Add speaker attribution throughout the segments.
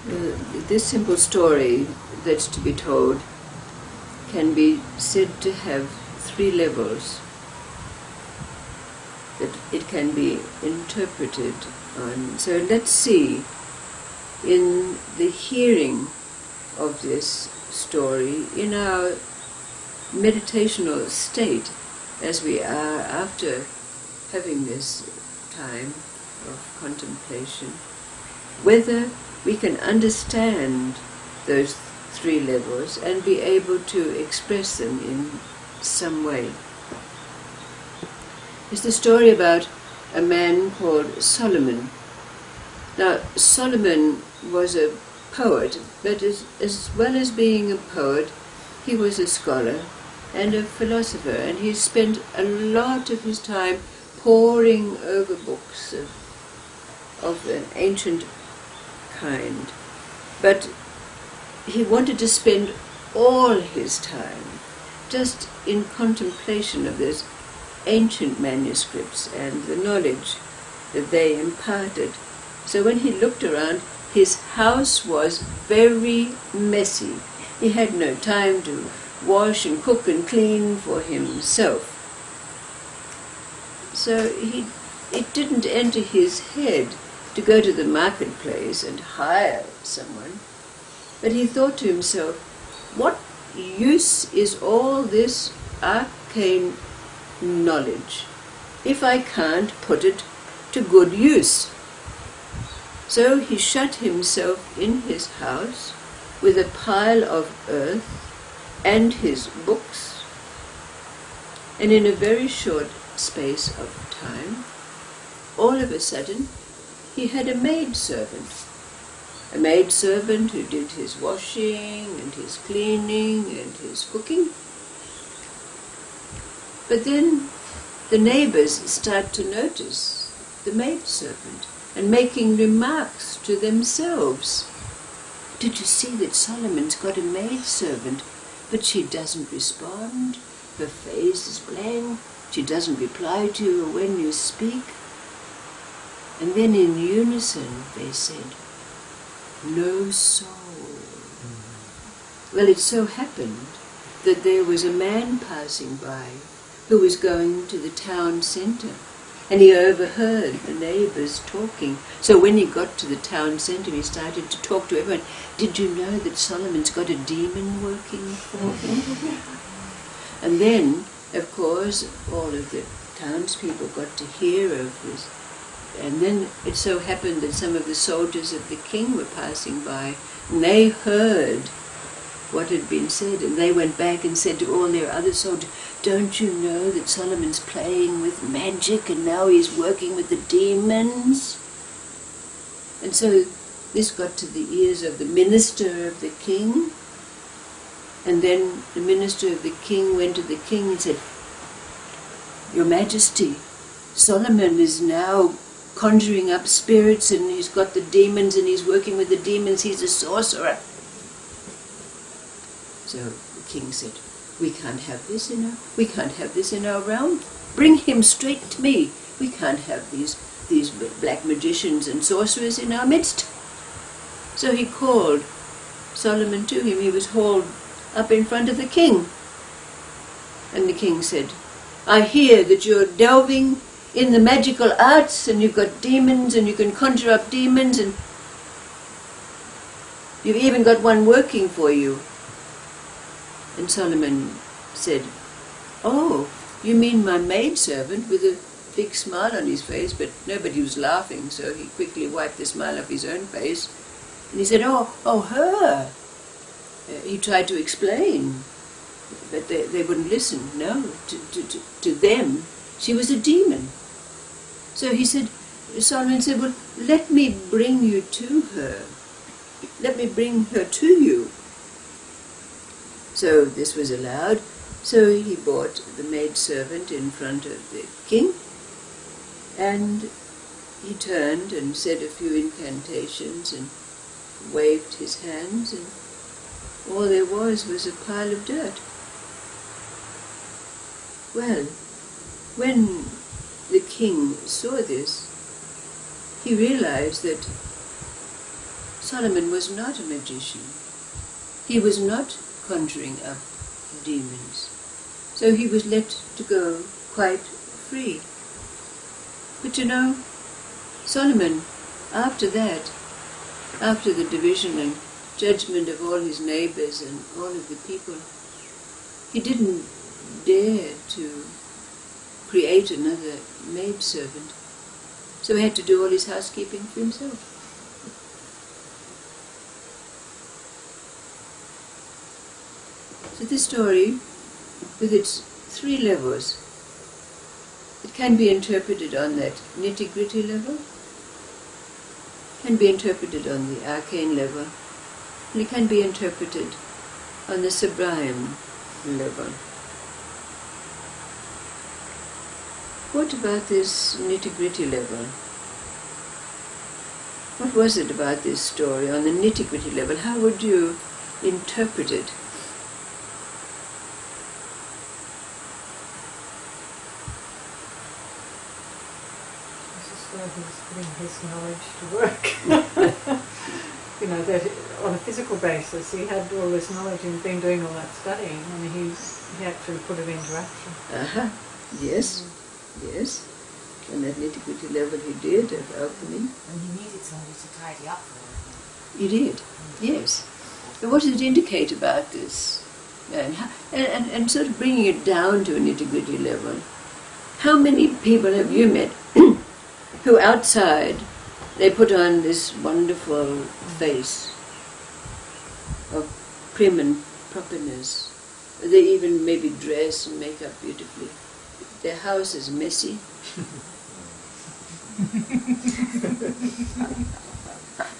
Speaker 1: This simple story that's to be told can be said to have 3 levels that it can be interpreted on. So let's see, in the hearing of this story, in our meditational state, as we are after having this time of contemplation, whether we can understand those 3 levels and be able to express them in some way. It's the story about a man called Solomon. Now, Solomon was a poet, but as well as being a poet, he was a scholar and a philosopher, and he spent a lot of his time poring over books of an ancient kind. But he wanted to spend all his time just in contemplation of those ancient manuscripts and the knowledge that they imparted. So when he looked around, his house was very messy. He had no time to wash and cook and clean for himself. So it didn't enter his head to go to the marketplace and hire someone. But he thought to himself, what use is all this arcane knowledge if I can't put it to good use? So he shut himself in his house with a pile of earth and his books, and in a very short space of time, all of a sudden, he had a maidservant who did his washing and his cleaning and his cooking. But then the neighbors start to notice the maidservant and making remarks to themselves. Did you see that Solomon's got a maidservant, but she doesn't respond? Her face is blank. She doesn't reply to you when you speak. And then in unison they said, no soul. Well, it so happened that there was a man passing by who was going to the town centre, and he overheard the neighbours talking. So when he got to the town centre, he started to talk to everyone. Did you know that Solomon's got a demon working for him? And then, of course, all of the townspeople got to hear of this. And then it so happened that some of the soldiers of the king were passing by, and they heard what had been said, and they went back and said to all their other soldiers, don't you know that Solomon's playing with magic and now he's working with the demons? And so this got to the ears of the minister of the king, and then the minister of the king went to the king and said, Your Majesty, Solomon is now conjuring up spirits and he's got the demons and he's working with the demons, he's a sorcerer. So the king said, we can't have this in our realm. Bring him straight to me. We can't have these black magicians and sorcerers in our midst. So he called Solomon to him. He was hauled up in front of the king. And the king said, I hear that you're delving in the magical arts and you've got demons and you can conjure up demons and you've even got one working for you. And Solomon said, oh, you mean my maidservant, with a big smile on his face, but nobody was laughing, so he quickly wiped the smile off his own face. And he said, oh, her. He tried to explain, but they wouldn't listen. No, to them, she was a demon. So Solomon said, well, let me bring you to her. Let me bring her to you. So this was allowed. So he brought the maidservant in front of the king, and he turned and said a few incantations and waved his hands, and all there was a pile of dirt. Well, when the king saw this, he realized that Solomon was not a magician. He was not conjuring up demons. So he was let to go quite free. But you know, Solomon, after that, after the division and judgment of all his neighbors and all of the people, he didn't dare to create another maidservant. So he had to do all his housekeeping for himself. So this story, with its 3 levels, it can be interpreted on that nitty-gritty level, can be interpreted on the arcane level, and it can be interpreted on the sublime level. What about this nitty-gritty level? What was it about this story on the nitty-gritty level? How would you interpret it?
Speaker 2: He's putting his knowledge to work. You know, that on a physical basis, he had all this knowledge and been doing all that studying, and he actually put it into action.
Speaker 1: Yes, yes. On that nitty-gritty level he did of alchemy.
Speaker 3: And he needed somebody to tidy up for
Speaker 1: He
Speaker 3: it.
Speaker 1: did, yes. And what does it indicate about this? And sort of bringing it down to a nitty-gritty level. How many people have you met who outside they put on this wonderful face of prim and properness? They even maybe dress and make up beautifully. Their house is messy.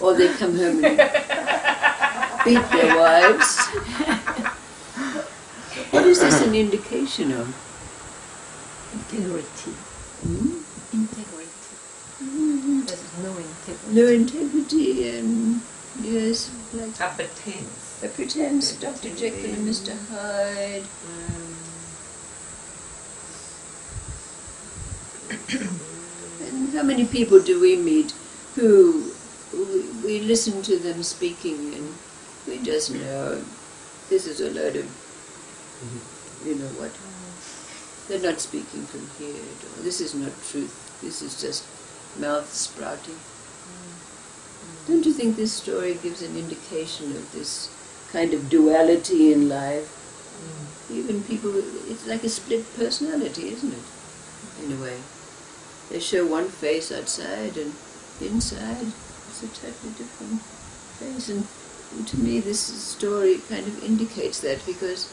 Speaker 1: Or they come home and beat their wives. What is this an indication of?
Speaker 3: Integrity. Integrity. There's no integrity.
Speaker 1: No integrity and, yes, like
Speaker 3: A pretense.
Speaker 1: a pretense, Dr. Jekyll and Mr. Hyde. And how many people do we meet who we listen to them speaking and we just know this is a load of, you know what, they're not speaking from here, or this is not truth, this is just mouth sprouting. Don't you think this story gives an indication of this kind of duality in life? Even people, it's like a split personality, isn't it? In a way. They show one face outside and inside it's a totally different face. And to me this story kind of indicates that, because,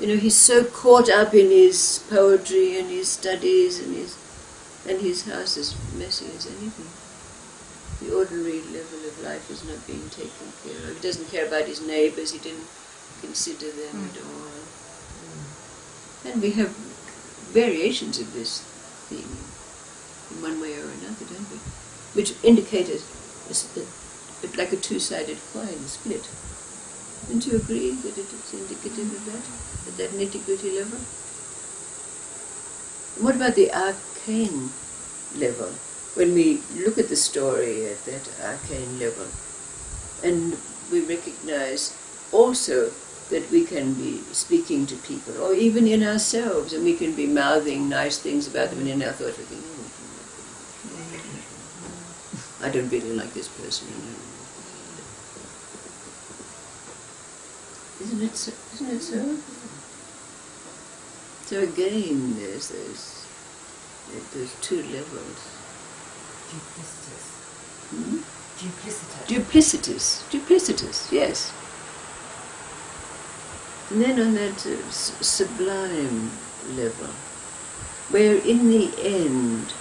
Speaker 1: you know, he's so caught up in his poetry and his studies and his house is messy as anything. The ordinary level of life is not being taken care of. He doesn't care about his neighbours, he didn't consider them at all. And we have variations of this theme in one way or another, don't we? Which indicate like a two-sided coin, a split. Don't you agree that it's indicative of that, at that nitty-gritty level? And what about the arcane level? When we look at the story at that arcane level, and we recognize also that we can be speaking to people, or even in ourselves, and we can be mouthing nice things about them, and in our thoughts we think, I don't really like this person. Isn't it so? Isn't it so? So again, there's those 2 levels. Duplicitous, yes. And then on that sublime level, where in the end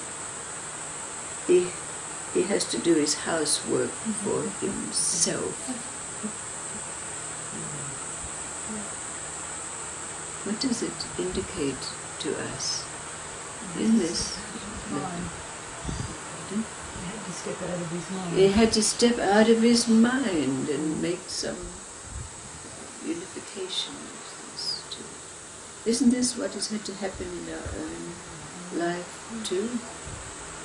Speaker 1: he has to do his housework for himself. What does it indicate to us in this level? He had to step out of his mind and make some unification of this too. Isn't this what has had to happen in our own life too?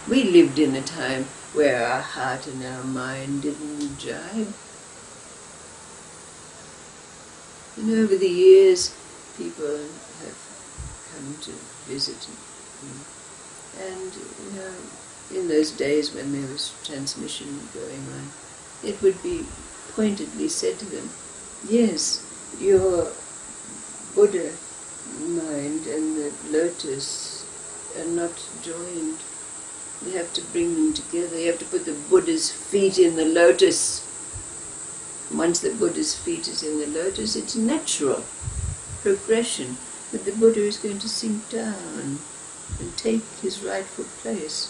Speaker 1: We lived in a time where our heart and our mind didn't jive. And over the years, people have come to visit me. And, in those days when there was transmission going on, it would be pointedly said to them, yes, your Buddha mind and the lotus are not joined. You have to bring them together. You have to put the Buddha's feet in the lotus. Once the Buddha's feet is in the lotus, it's natural progression that the Buddha is going to sink down and take his rightful place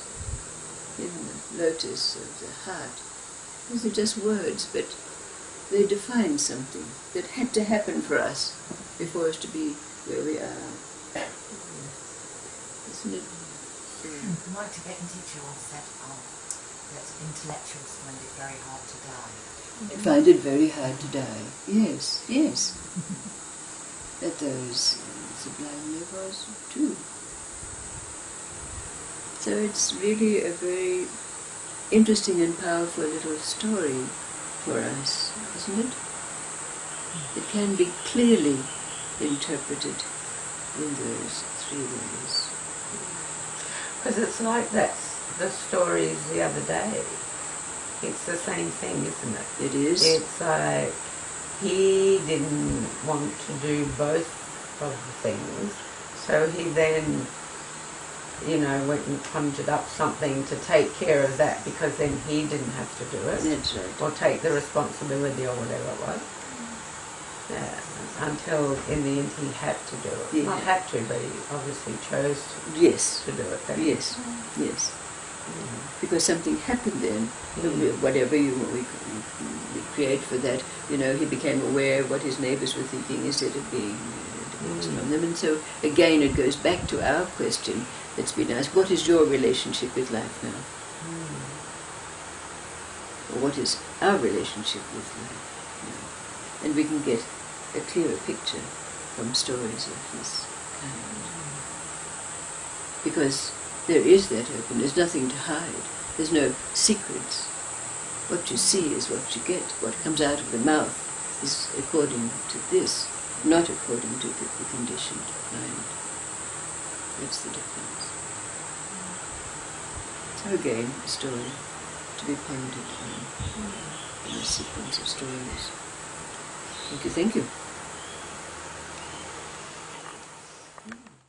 Speaker 1: in the lotus of the heart. These are just words, but they define something that had to happen for us before us to be where we are. Isn't it?
Speaker 3: My Tibetan teacher once said, that intellectuals find it very hard to die.
Speaker 1: They find it very hard to die. Yes, yes. At those sublime levels too. So it's really a very interesting and powerful little story for us, isn't it? It can be clearly interpreted in those three ways.
Speaker 4: Because it's like the stories the other day. It's the same thing, isn't it?
Speaker 1: It is.
Speaker 4: It's like he didn't want to do both of the things, so he then, went and conjured up something to take care of that, because then he didn't have to do it.
Speaker 1: That's right.
Speaker 4: Or take the responsibility or whatever it was. Yeah, until in the end he had to do it.
Speaker 1: Yeah.
Speaker 4: Not had to, but he obviously chose
Speaker 1: Yes.
Speaker 4: to do it then.
Speaker 1: Yes. Yes. Because something happened then, whatever we create for that, he became aware of what his neighbours were thinking instead of being dependent on them. And so again it goes back to our question that's been asked, what is your relationship with life now? Or what is our relationship with life now? And we can get a clearer picture from stories of this kind. Because there is that open, there's nothing to hide, there's no secrets. What you see is what you get. What comes out of the mouth is according to this, not according to the conditioned mind. That's the difference. So again, a story to be pondered on in a sequence of stories. Thank you.